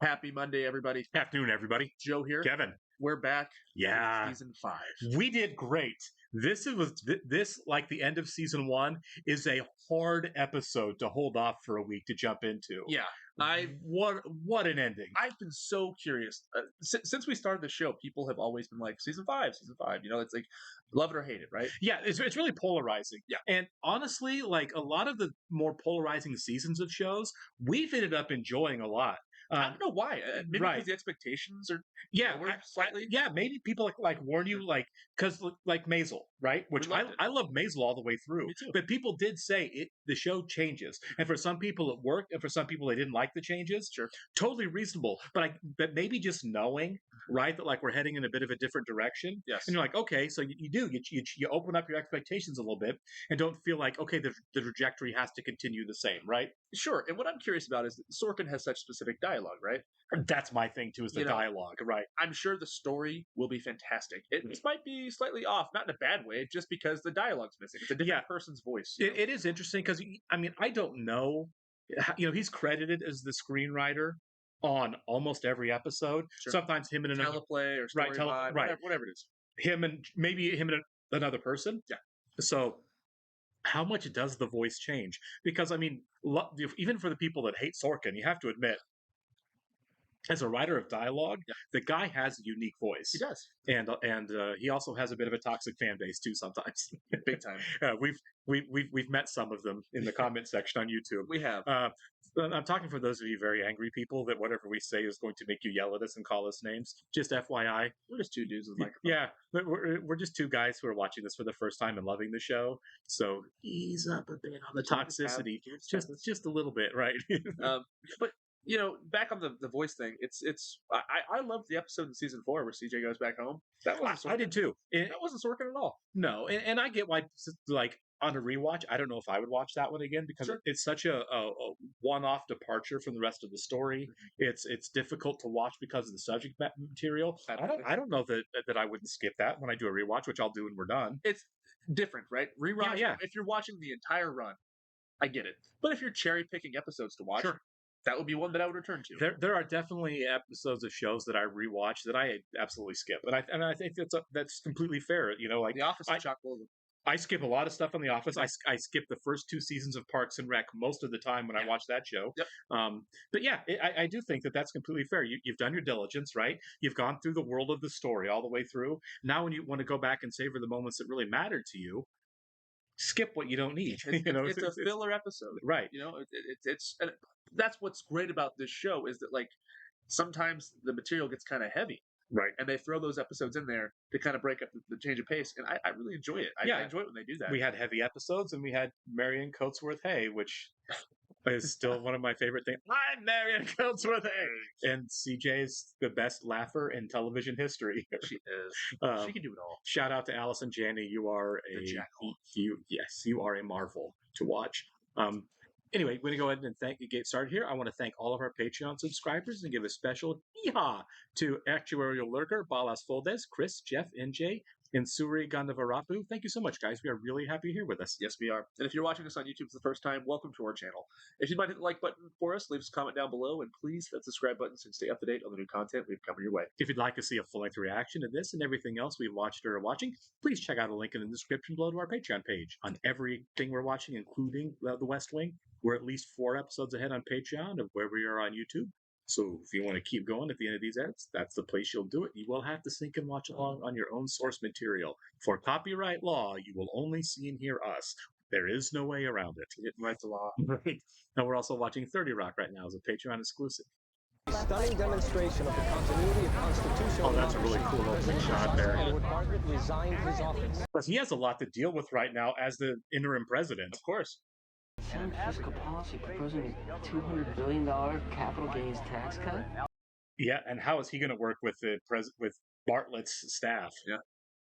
Happy Monday, everybody. Afternoon, everybody. Joe here. Kevin. We're back Yeah, with season 5. we did great. This like the end of season one is a hard episode to hold off for a week to jump into. Yeah, I What an ending. I've been so curious since we started the show. People have always been like season 5, season 5. You know, it's like love it or hate it, right? Yeah, it's really polarizing. Yeah. And honestly, like a lot of the more polarizing seasons of shows, we've ended up enjoying a lot. I don't know why. Maybe right. because the expectations are Yeah, lowered slightly. yeah, maybe people like warn you like because like Maisel, right? Which loved it. I love Maisel all the way through. Me too. But people did say the show changes, and for some people it worked, and for some people they didn't like the changes. Sure. Totally reasonable. But maybe just knowing, right, that like we're heading in a bit of a different direction, Yes. and you're like, okay, so you open up your expectations a little bit, and don't feel like okay the trajectory has to continue the same, right? Sure. And what I'm curious about is that Sorkin has such specific dialogue, right? That's my thing too, is the You know, dialogue, right? I'm sure the story will be fantastic. It might be slightly off, not in a bad way, just because the dialogue's missing. It's a different Yeah. person's voice. You know? It is interesting because I mean I don't know, he's credited as the screenwriter on almost every episode. Sure. Sometimes him and another Teleplay or story right, vibe, right, whatever it is. him and maybe him and another person. Yeah. So how much does the voice change? Because I mean, even for the people that hate Sorkin, you have to admit, as a writer of dialogue, Yeah. the guy has a unique voice. He does. And he also has a bit of a toxic fan base too sometimes. Big time. We've met some of them in the comment section on YouTube. We have. I'm talking for those of you very angry people that whatever we say is going to make you yell at us and call us names. Just FYI. We're just two dudes with microphones. Yeah, we're just two guys who are watching this for the first time and loving the show. So ease up a bit on the toxicity, just a little bit, right? But back on the voice thing, I loved the episode in season 4 where CJ goes back home. That wasn't I did too. That wasn't Sorkin at all. No, and I get why, like on a rewatch, I don't know if I would watch that one again because Sure. it's such a one-off departure from the rest of the story. It's difficult to watch because of the subject material. I don't know that I wouldn't skip that when I do a rewatch, which I'll do when we're done. It's different, right? Rewatch. Yeah. If you're watching the entire run, I get it. But if you're cherry picking episodes to watch, Sure. that would be one that I would return to. There are definitely episodes of shows that I rewatch that I absolutely skip, and I think that's completely fair. Like The Office is chock full of them. I skip a lot of stuff on The Office. I skip the first 2 seasons of Parks and Rec most of the time when I watch that show. Yep. But yeah, I do think that that's completely fair. You've done your diligence, right? You've gone through the world of the story all the way through. Now, when you want to go back and savor the moments that really matter to you, skip what you don't need. It's a filler episode, right? It's and that's what's great about this show is that like sometimes the material gets kind of heavy. Right. And they throw those episodes in there to kind of break up the change of pace. And I really enjoy it. I enjoy it when they do that. We had heavy episodes and we had Marion Coatsworth Hay, which is still one of my favorite things. I'm Marion Coatsworth Hay. And CJ's the best laugher in television history. She is. She can do it all. Shout out to Allison Janney. You are you are a marvel to watch. Anyway, we're going to go ahead and get started here. I want to thank all of our Patreon subscribers and give a special yeehaw to Actuarial Lurker, Balas Foldes, Chris, Jeff, NJ, and Suri Gandavarapu. Thank you so much, guys. We are really happy you're here with us. Yes, we are. And if you're watching us on YouTube for the first time, welcome to our channel. If you'd like to hit the like button for us, leave us a comment down below, and please hit the subscribe button so you can stay up to date on the new content we've coming your way. If you'd like to see a full-length reaction to this and everything else we've watched or are watching, please check out a link in the description below to our Patreon page. On everything we're watching, including The West Wing, we're at least 4 episodes ahead on Patreon of where we are on YouTube. So if you want to keep going at the end of these ads, that's the place you'll do it. You will have to sync and watch along on your own source material. For copyright law, you will only see and hear us. There is no way around it. It writes the law. Right. Now we're also watching 30 Rock right now as a Patreon exclusive. Stunning demonstration of the continuity of constitutional. Oh, that's a really cool opening shot there. Howard Margaret resigned his office. But he has a lot to deal with right now as the interim president. Of course. Sound fiscal policy proposing a $200 billion capital gains tax cut? Yeah, and how is he going to work with with Bartlett's staff? Yeah.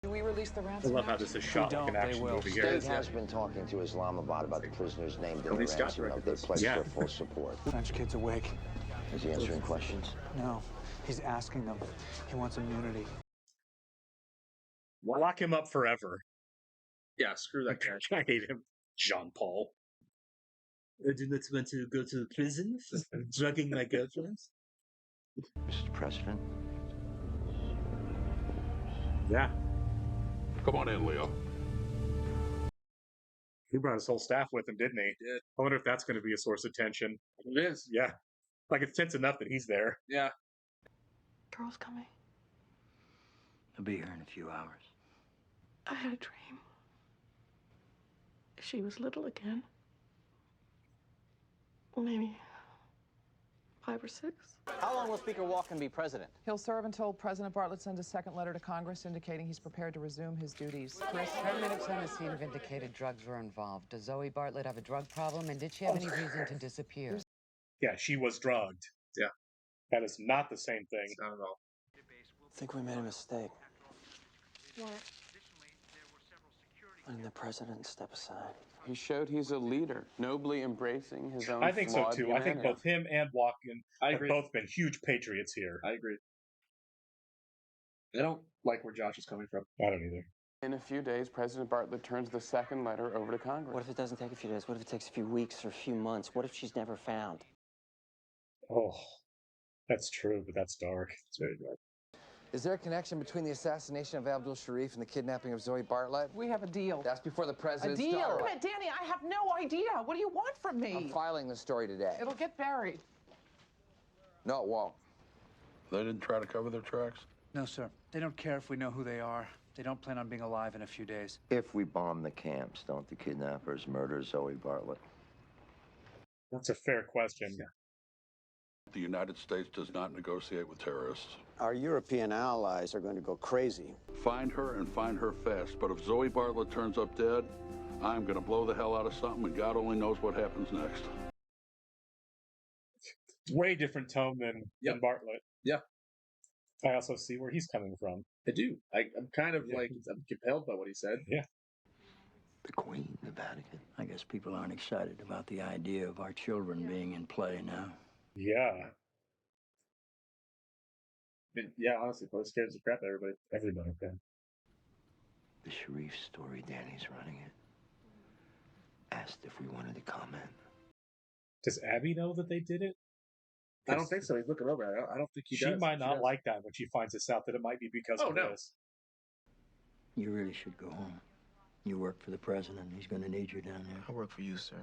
Do we release the I ransom? love how this is shot like an action movie here. State has been talking to Islamabad about the prisoners named in the Tony Scott ransom note. directed They this. pledged Yeah. their full support. French kid's awake. Is he answering questions? No, he's asking them. He wants immunity. Lock him up forever. Yeah, screw that guy. I hate him. Jean Paul. I do not want to go to prison for drugging my girlfriends. Mr. President. Yeah. Come on in, Leo. He brought his whole staff with him, didn't he? Did. I wonder if that's going to be a source of tension. It is. Yeah. Like, it's tense enough that he's there. Yeah. Girl's coming. I'll be here in a few hours. I had a dream. She was little again. Maybe 5 or 6. How long will Speaker Walken be president? He'll serve until President Bartlett sends a second letter to Congress indicating he's prepared to resume his duties. Chris, 10 minutes on the scene have indicated drugs were involved. Does Zoe Bartlett have a drug problem, and did she have any reason to disappear? Yeah, she was drugged. Yeah. That is not the same thing. It's not at all. I think we made a mistake. What? Letting the president step aside. He showed he's a leader, nobly embracing his own. I think so too. I think both him and Walken have agree. both been huge patriots here. I agree. I don't like where Josh is coming from. I don't either. In a few days, President Bartlett turns the second letter over to Congress. What if it doesn't take a few days? What if it takes a few weeks or a few months? What if she's never found? Oh, that's true, but that's dark. It's very dark. Is there a connection between the assassination of Abdul Sharif and the kidnapping of Zoe Bartlett? We have a deal. That's before the A president's deal? daughter. Wait, Danny, I have no idea. What do you want from me? I'm filing the story today. It'll get buried. No, it won't. They didn't try to cover their tracks? No, sir. They don't care if we know who they are. They don't plan on being alive in a few days. If we bomb the camps, don't the kidnappers murder Zoe Bartlett? That's a fair question. The United States does not negotiate with terrorists. Our European allies are going to go crazy. Find her and find her fast. But if Zoe Bartlett turns up dead, I'm going to blow the hell out of something, and God only knows what happens next. Way different tone than Bartlett. Yeah. I also see where he's coming from. I do. I'm kind of like, I'm compelled by what he said. Yeah. The Queen, the Vatican. I guess people aren't excited about the idea of our children being in play now. Yeah. I mean, yeah, honestly, probably scares the crap out of everybody. Everybody can. The Sharif story, Danny's running it. Asked if we wanted to comment. Does Abby know that they did it? I don't think so. He's looking over at it. I don't think he does. She might not like that when she finds this out, that it might be because of this. You really should go home. You work for the president. He's going to need you down there. I work for you, sir.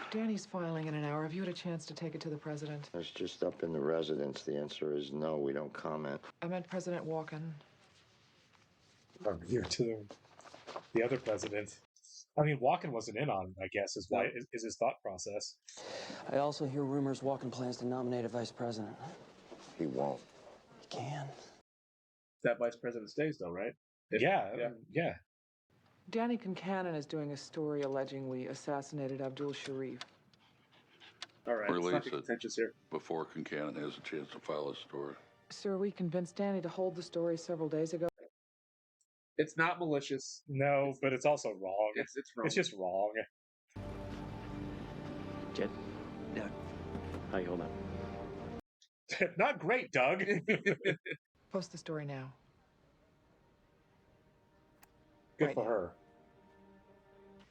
Danny's filing in an hour. Have you had a chance to take it to the president? It's just up in the residence. The answer is no, we don't comment. I meant President Walken. Or here to the other president. I mean, Walken wasn't in on it, I guess, is why is his thought process. I also hear rumors Walken plans to nominate a vice president. He won't. He can. That vice president stays, though, right? Yeah. Danny Concannon is doing a story alleging we assassinated Abdul Sharif. All right. Release Let's not it get contentious here. before Concannon has a chance to file a story. Sir, we convinced Danny to hold the story several days ago. It's not malicious. No, but it's also wrong. It's wrong. It's just wrong. Jet, Doug, how you hold on? Not great, Doug. Post the story now. Good for her.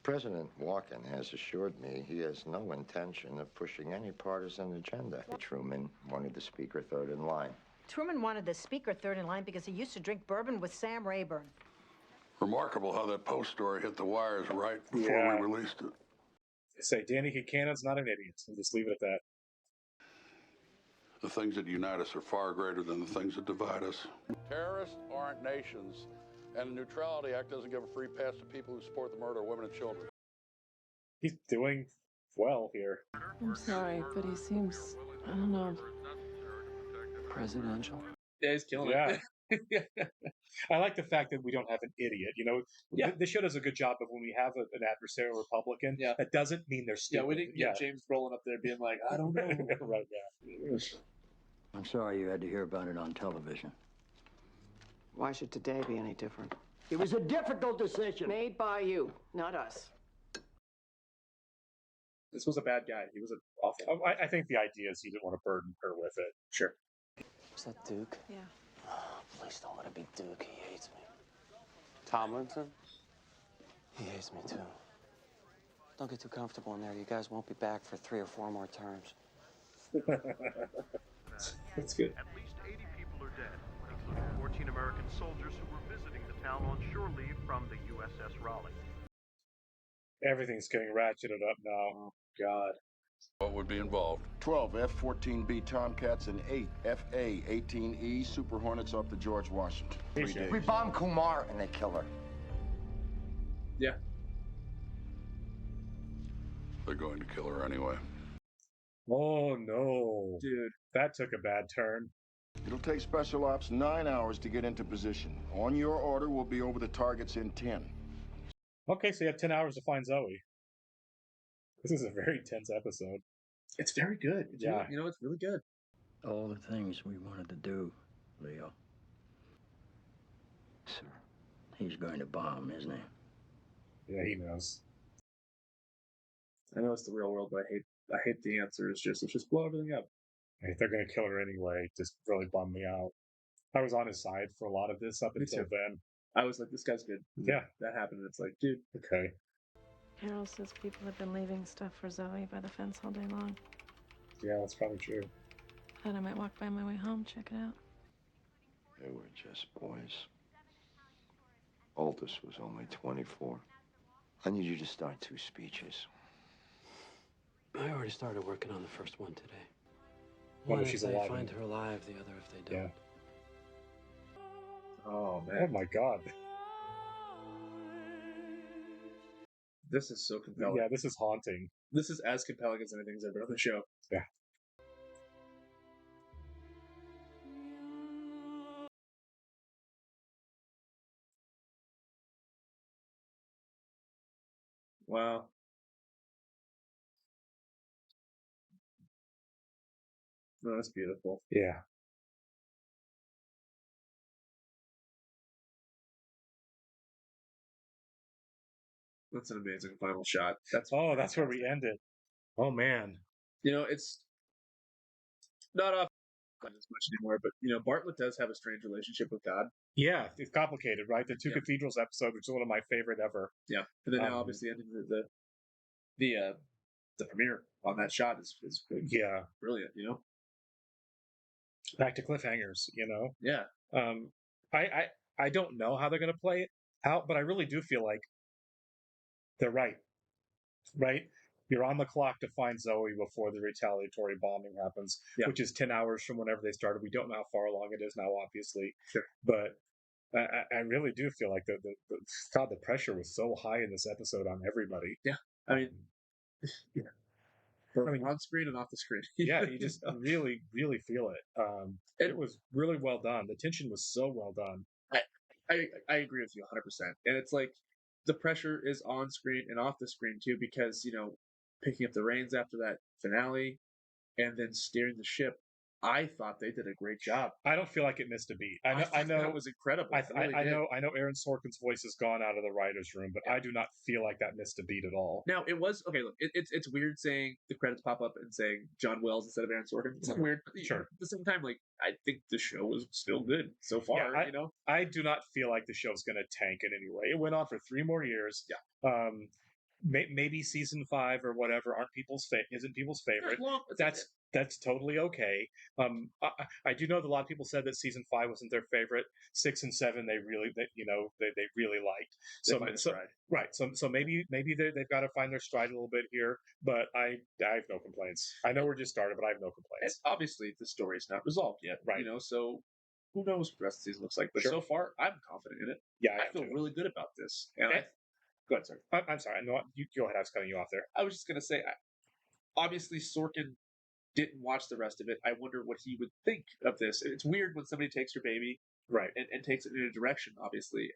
President Walken has assured me he has no intention of pushing any partisan agenda. Truman wanted the speaker third in line. Truman wanted the speaker third in line because he used to drink bourbon with Sam Rayburn. Remarkable how that Post story hit the wires right before we released it. Say Danny Concannon's not an idiot. We'll just leave it at that. The things that unite us are far greater than the things that divide us. Terrorists aren't nations, and the Neutrality Act doesn't give a free pass to people who support the murder of women and children. He's doing well here. I'm sorry, but he seems, I don't know. Presidential. Yeah, he's killing it. I like the fact that we don't have an idiot. You know, this show does a good job of when we have an adversarial Republican. Yeah. That doesn't mean they're stupid. Yeah, we didn't get James Brolin up there being like, I don't know. Right, I'm sorry you had to hear about it on television. Why should today be any different? It was a difficult decision. Made by you, not us. This was a bad guy. He was an awful. I think the idea is he didn't want to burden her with it. Sure. Is that Duke? Yeah. Oh, please don't let it be Duke. He hates me. Tomlinson? He hates me, too. Don't get too comfortable in there. You guys won't be back for 3 or 4 more terms. That's good. soldiers who were visiting the town on shore leave from the USS Raleigh. Everything's getting ratcheted up now. Oh, God. What would be involved? 12 F-14B Tomcats and 8 FA-18E Super Hornets off the George Washington. 3 days. We bomb Kumar and they kill her. Yeah. They're going to kill her anyway. Oh, no. Dude. That took a bad turn. It'll take Special Ops 9 hours to get into position. On your order, we'll be over the targets in 10. Okay, so you have 10 hours to find Zoe. This is a very tense episode. It's very good. Yeah. You know, it's really good. All the things we wanted to do, Leo. Sir. He's going to bomb, isn't he? Yeah, he knows. I know it's the real world, but I hate the answer. Let's just blow everything up. If they're going to kill her anyway, just really bummed me out. I was on his side for a lot of this up until then. I was like, this guy's good. Yeah. That happened, and it's like, dude. Okay. Carol says people have been leaving stuff for Zoe by the fence all day long. Yeah, that's probably true. Thought I might walk by on my way home, check it out. They were just boys. Oldest was only 24. I need you to start 2 speeches. I already started working on the first one today. One One if if she's they alive. find her alive, the other if they don't. Yeah. Oh, Oh man. my God. This is so compelling. Yeah, this is haunting. This is as compelling as anything's ever on the show. Yeah. Wow. No, that's beautiful. Yeah. That's an amazing final shot. That's where we ended. Oh man. You know, it's not off as much anymore, but you know, Bartlett does have a strange relationship with God. Yeah, it's complicated, right? The Two Cathedrals episode, which is one of my favorite ever. Yeah, and then now obviously ending the premiere on that shot is Yeah. brilliant. You know. Back to cliffhangers, you know. Yeah. I don't know how they're going to play it out, but I really do feel like they're right. Right? You're on the clock to find Zoe before the retaliatory bombing happens, which is 10 hours from whenever they started. We don't know how far along it is now, obviously. Sure. But I really do feel like the pressure was so high in this episode on everybody. Yeah. I mean, yeah. On screen and off the screen. Yeah, you just really, really feel it. It was really well done. The tension was so well done. I agree with you 100%. And it's like the pressure is on screen and off the screen too, because, you know, picking up the reins after that finale and then steering the ship, I thought they did a great job. I don't feel like it missed a beat. I know that was incredible. I know Aaron Sorkin's voice has gone out of the writer's room, but I do not feel like that missed a beat at all. Now it was okay. Look, it's weird saying the credits pop up and saying John Wells instead of Aaron Sorkin. It's weird. Sure. At the same time, like I think the show was still good so far. Yeah, you know, I do not feel like the show's going to tank in any way. It went on for 3 more years. Yeah. Maybe season 5 or whatever isn't people's favorite. That's totally okay. I do know that a lot of people said that season 5 wasn't their favorite. 6 and 7 they really liked. So maybe they've got to find their stride a little bit here. But I have no complaints. I know we're just started, but I have no complaints. and obviously the story's not resolved yet, Right. You know, so who knows what the rest of the season looks like? But Sure. so far, I'm confident in it. Yeah, I feel really good about this. And go ahead, sorry. I'm sorry. No, you go ahead. I was cutting you off there. I was just gonna say, obviously Sorkin didn't watch the rest of it. I wonder what he would think of this. It's weird when somebody takes your baby, right, and takes it in a direction, obviously.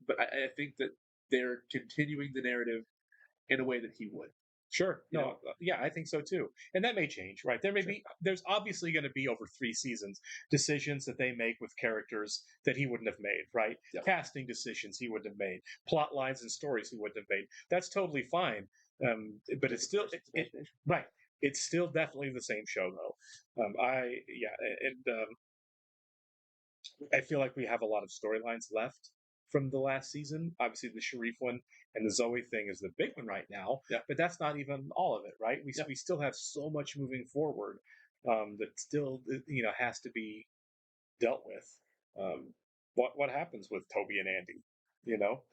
But I think that they're continuing the narrative in a way that he would. Sure. No, yeah, I think so too. And that may change, right? There's obviously going to be over 3 seasons decisions that they make with characters that he wouldn't have made, right? Yeah. Casting decisions he wouldn't have made, plot lines and stories he wouldn't have made. That's totally fine. But it's still right. It's still definitely the same show though. I feel like we have a lot of storylines left from the last season. Obviously, the Sharif one and the Zoe thing is the big one right now. Yeah. But that's not even all of it, right? We still have so much moving forward that still has to be dealt with. what happens with Toby and Andy? You know,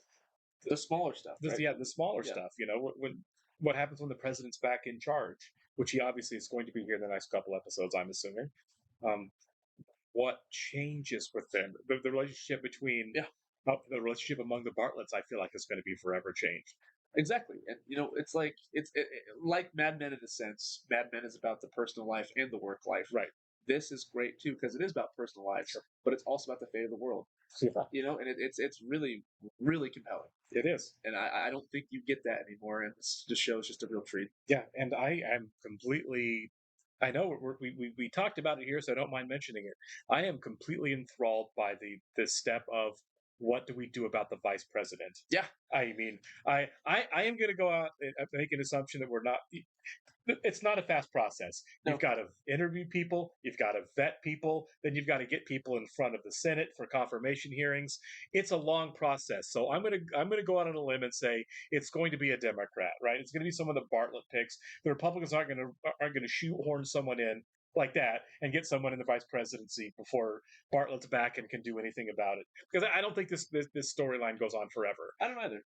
the smaller stuff. Right? Yeah, the smaller stuff. You know, what happens when the president's back in charge, which he obviously is going to be here in the next couple episodes, I'm assuming. What changes with them? The relationship between the relationship among the Bartletts, I feel like is going to be forever changed. Exactly, and you know, it's like like Mad Men in a sense. Mad Men is about the personal life and the work life. Right. This is great too because it is about personal lives, but it's also about the fate of the world. Yeah. You know, and it's really really compelling. It is, and I don't think you get that anymore. And this show is just a real treat. Yeah, and I am completely. I know we talked about it here, so I don't mind mentioning it. I am completely enthralled by the step of what do we do about the vice president? Yeah, I mean, I am going to go out and make an assumption that we're not. It's not a fast process. No. You've got to interview people, you've got to vet people, then you've got to get people in front of the Senate for confirmation hearings. It's a long process. So I'm gonna go out on a limb and say it's going to be a Democrat, right? It's going to be some of the Bartlett picks. The Republicans aren't going to shoehorn someone in like that and get someone in the vice presidency before Bartlett's back and can do anything about it. Because I don't think this storyline goes on forever. I don't either.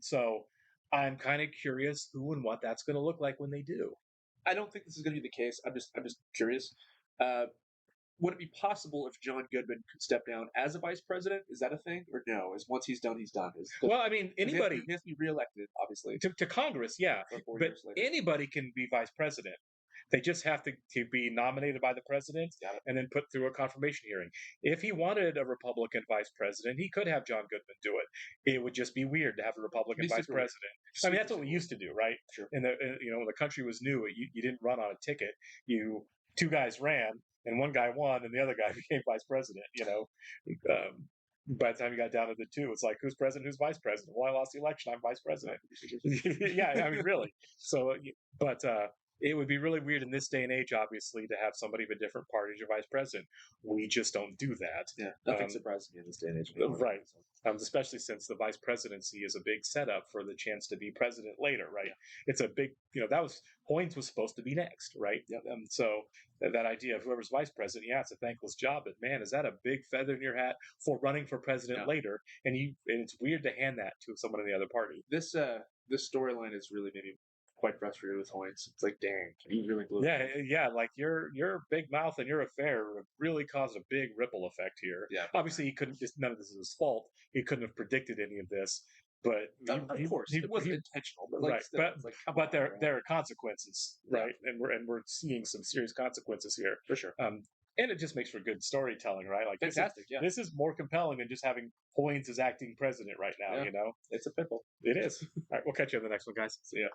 So I'm kind of curious who and what that's going to look like when they do. I don't think this is going to be the case. I'm just curious. Would it be possible if John Goodman could step down as a vice president? Is that a thing, or no? Is once he's done, he's done? Well, I mean, anybody he has to be reelected, obviously, to Congress, yeah. But anybody can be vice president. They just have to be nominated by the president and then put through a confirmation hearing. If he wanted a Republican vice president, he could have John Goodman do it. It would just be weird to have a Republican vice president. I mean, that's what we used to do, right? Sure. When the country was new, you didn't run on a ticket. Two guys ran, and one guy won, and the other guy became vice president. You know, by the time you got down to the two, it's like, who's president, who's vice president? Well, I lost the election, I'm vice president. Yeah, I mean, really. So, but. It would be really weird in this day and age, obviously, to have somebody of a different party as your vice president. We just don't do that. Yeah, nothing surprises me in this day and age. Right. Especially since the vice presidency is a big setup for the chance to be president later, right? Yeah. It's a big, Hoynes was supposed to be next, right? Yeah. So that idea of whoever's vice president, yeah, it's a thankless job, but man, is that a big feather in your hat for running for president later? And it's weird to hand that to someone in the other party. This storyline is really maybe quite frustrated with Hoynes. It's like, dang, you really blew it. Yeah, like your big mouth and your affair really caused a big ripple effect here. Yeah. Obviously, he couldn't. None of this is his fault. He couldn't have predicted any of this. But of course, it wasn't intentional. But right, but there are consequences, right? And we're seeing some serious consequences here for sure. And it just makes for good storytelling, right? Like fantastic. This is more compelling than just having Hoynes as acting president right now. Yeah. You know, it's a pickle. It is. All right, we'll catch you on the next one, guys. See ya.